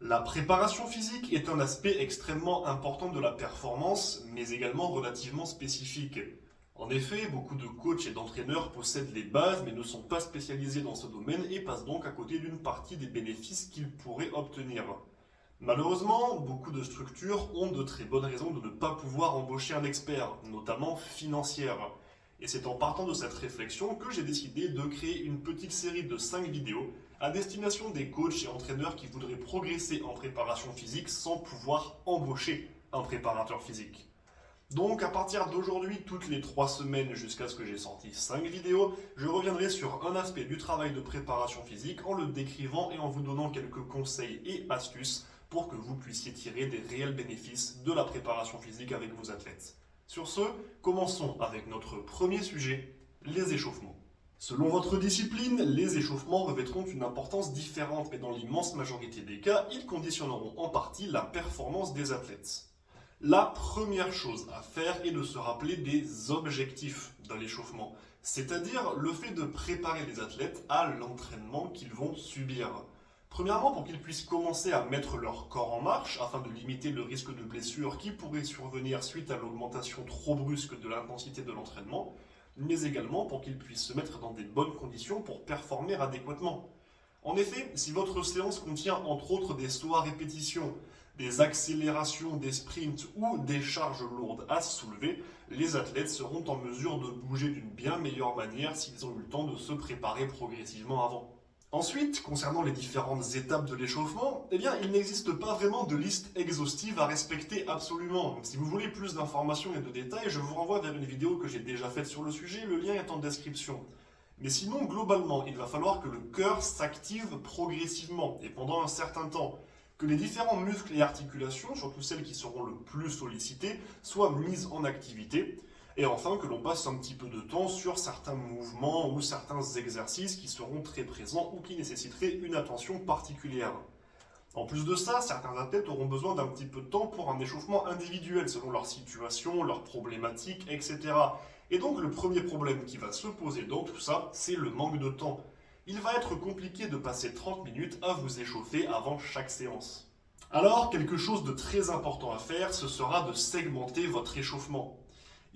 La préparation physique est un aspect extrêmement important de la performance, mais également relativement spécifique. En effet, beaucoup de coachs et d'entraîneurs possèdent les bases, mais ne sont pas spécialisés dans ce domaine et passent donc à côté d'une partie des bénéfices qu'ils pourraient obtenir. Malheureusement, beaucoup de structures ont de très bonnes raisons de ne pas pouvoir embaucher un expert, notamment financière. Et c'est en partant de cette réflexion que j'ai décidé de créer une petite série de 5 vidéos à destination des coachs et entraîneurs qui voudraient progresser en préparation physique sans pouvoir embaucher un préparateur physique. Donc à partir d'aujourd'hui, toutes les 3 semaines jusqu'à ce que j'ai sorti 5 vidéos, je reviendrai sur un aspect du travail de préparation physique en le décrivant et en vous donnant quelques conseils et astuces pour que vous puissiez tirer des réels bénéfices de la préparation physique avec vos athlètes. Sur ce, commençons avec notre premier sujet, les échauffements. Selon votre discipline, les échauffements revêtront une importance différente, mais dans l'immense majorité des cas, ils conditionneront en partie la performance des athlètes. La première chose à faire est de se rappeler des objectifs de l'échauffement, c'est-à-dire le fait de préparer les athlètes à l'entraînement qu'ils vont subir. Premièrement, pour qu'ils puissent commencer à mettre leur corps en marche afin de limiter le risque de blessure qui pourrait survenir suite à l'augmentation trop brusque de l'intensité de l'entraînement, mais également pour qu'ils puissent se mettre dans des bonnes conditions pour performer adéquatement. En effet, si votre séance contient entre autres des sauts à répétition, des accélérations, des sprints ou des charges lourdes à soulever, les athlètes seront en mesure de bouger d'une bien meilleure manière s'ils ont eu le temps de se préparer progressivement avant. Ensuite, concernant les différentes étapes de l'échauffement, eh bien, il n'existe pas vraiment de liste exhaustive à respecter absolument. Si vous voulez plus d'informations et de détails, je vous renvoie vers une vidéo que j'ai déjà faite sur le sujet, le lien est en description. Mais sinon, globalement, il va falloir que le cœur s'active progressivement et pendant un certain temps, que les différents muscles et articulations, surtout celles qui seront le plus sollicitées, soient mises en activité, et enfin que l'on passe un petit peu de temps sur certains mouvements ou certains exercices qui seront très présents ou qui nécessiteraient une attention particulière. En plus de ça, certains athlètes auront besoin d'un petit peu de temps pour un échauffement individuel selon leur situation, leurs problématiques, etc. Et donc le premier problème qui va se poser dans tout ça, c'est le manque de temps. Il va être compliqué de passer 30 minutes à vous échauffer avant chaque séance. Alors, quelque chose de très important à faire, ce sera de segmenter votre échauffement.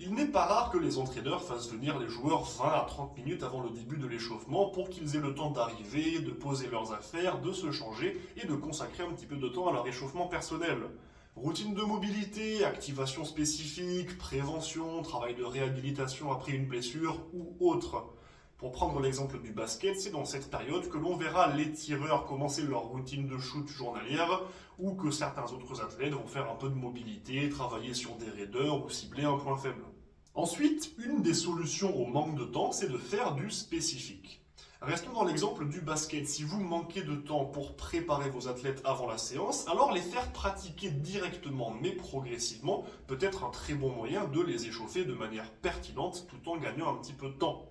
Il n'est pas rare que les entraîneurs fassent venir les joueurs 20 à 30 minutes avant le début de l'échauffement pour qu'ils aient le temps d'arriver, de poser leurs affaires, de se changer et de consacrer un petit peu de temps à leur échauffement personnel. Routine de mobilité, activation spécifique, prévention, travail de réhabilitation après une blessure ou autre. Pour prendre l'exemple du basket, c'est dans cette période que l'on verra les tireurs commencer leur routine de shoot journalière ou que certains autres athlètes vont faire un peu de mobilité, travailler sur des raideurs ou cibler un point faible. Ensuite, une des solutions au manque de temps, c'est de faire du spécifique. Restons dans l'exemple du basket. Si vous manquez de temps pour préparer vos athlètes avant la séance, alors les faire pratiquer directement mais progressivement peut être un très bon moyen de les échauffer de manière pertinente tout en gagnant un petit peu de temps.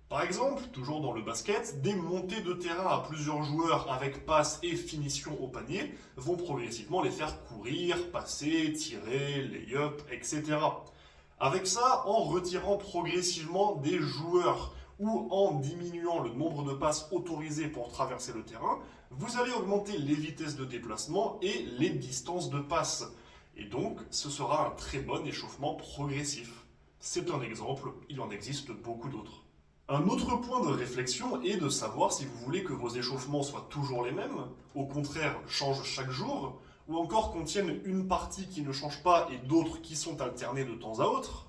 Par exemple, toujours dans le basket, des montées de terrain à plusieurs joueurs avec passe et finition au panier vont progressivement les faire courir, passer, tirer, lay-up, etc. Avec ça, en retirant progressivement des joueurs ou en diminuant le nombre de passes autorisées pour traverser le terrain, vous allez augmenter les vitesses de déplacement et les distances de passe. Et donc, ce sera un très bon échauffement progressif. C'est un exemple, il en existe beaucoup d'autres. Un autre point de réflexion est de savoir si vous voulez que vos échauffements soient toujours les mêmes, au contraire changent chaque jour, ou encore contiennent une partie qui ne change pas et d'autres qui sont alternées de temps à autre.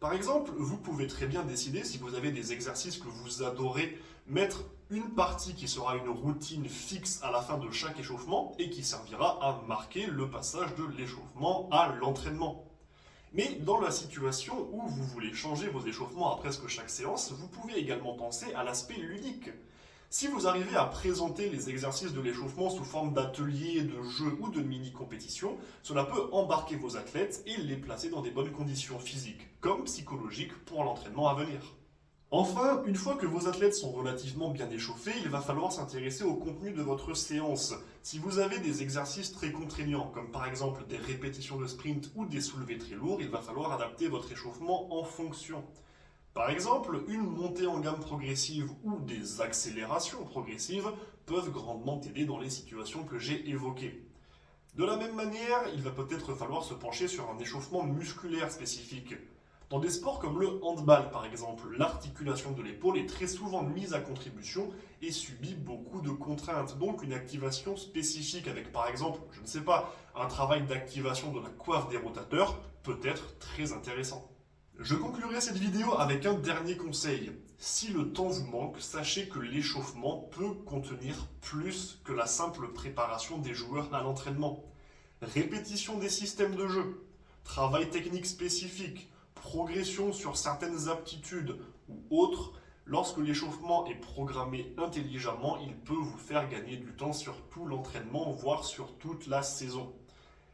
Par exemple, vous pouvez très bien décider, si vous avez des exercices que vous adorez, mettre une partie qui sera une routine fixe à la fin de chaque échauffement et qui servira à marquer le passage de l'échauffement à l'entraînement. Mais dans la situation où vous voulez changer vos échauffements à presque chaque séance, vous pouvez également penser à l'aspect ludique. Si vous arrivez à présenter les exercices de l'échauffement sous forme d'ateliers, de jeux ou de mini-compétitions, cela peut embarquer vos athlètes et les placer dans des bonnes conditions physiques comme psychologiques pour l'entraînement à venir. Enfin, une fois que vos athlètes sont relativement bien échauffés, il va falloir s'intéresser au contenu de votre séance. Si vous avez des exercices très contraignants, comme par exemple des répétitions de sprint ou des soulevés très lourds, il va falloir adapter votre échauffement en fonction. Par exemple, une montée en gamme progressive ou des accélérations progressives peuvent grandement t'aider dans les situations que j'ai évoquées. De la même manière, il va peut-être falloir se pencher sur un échauffement musculaire spécifique. Dans des sports comme le handball par exemple, l'articulation de l'épaule est très souvent mise à contribution et subit beaucoup de contraintes. Donc une activation spécifique avec par exemple, je ne sais pas, un travail d'activation de la coiffe des rotateurs peut être très intéressant. Je conclurai cette vidéo avec un dernier conseil. Si le temps vous manque, sachez que l'échauffement peut contenir plus que la simple préparation des joueurs à l'entraînement. Répétition des systèmes de jeu, travail technique spécifique, progression sur certaines aptitudes ou autres, lorsque l'échauffement est programmé intelligemment, il peut vous faire gagner du temps sur tout l'entraînement, voire sur toute la saison.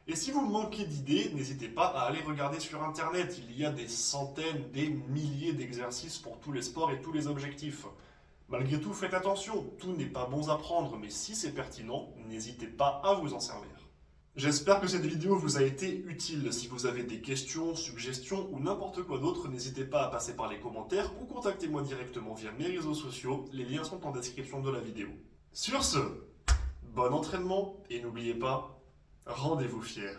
Et si vous manquez d'idées, n'hésitez pas à aller regarder sur internet. Il y a des centaines, des milliers d'exercices pour tous les sports et tous les objectifs. Malgré tout, faites attention, tout n'est pas bon à prendre, mais si c'est pertinent, n'hésitez pas à vous en servir. J'espère que cette vidéo vous a été utile. Si vous avez des questions, suggestions ou n'importe quoi d'autre, n'hésitez pas à passer par les commentaires ou contactez-moi directement via mes réseaux sociaux. Les liens sont en description de la vidéo. Sur ce, bon entraînement et n'oubliez pas, rendez-vous fiers.